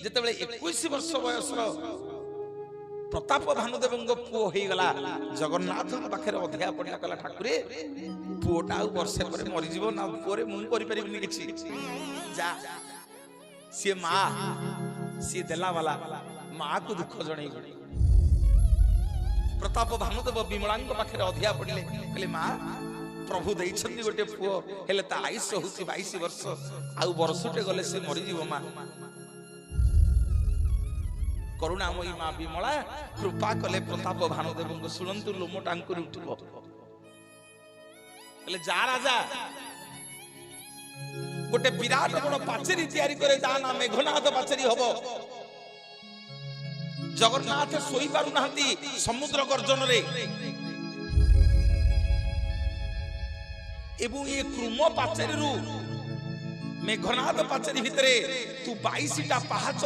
ଯେତେବେଳେ 21 ବର୍ଷ ବୟସର प्रताप भानुदेव पुओ हो गला जगन्नाथ पाखे अधिया पड़ा कला ठाकुरे पुओटा वर्षे पर मरीज ना पुओरे मुझे कि जा सी माँ सी देला वाला माँ को दुख जन प्रताप भानुदेव विमला पाखे अधिया पड़े कहले माँ प्रभु देइछन्ती गोटे पुओ हेले ता आयुष होउछि 22 वर्ष आउ वर्षटे गले से मरीज माँ करुणामयी माँ विमला कृपा कले प्रताप भानुदेव को शुणु लोम टांकुर उठिबो जा राजा गोटे विराट बड़ पाचेरी तैयारी करे जा ना मेघनाथ पाचेरी हबो जगन्नाथ सोई पारु नाहंती समुद्र गर्जन रे एवं ये क्रुम पाचेरी रु मेघनाथ पाचेरी भितरे तू 22 टा पहाच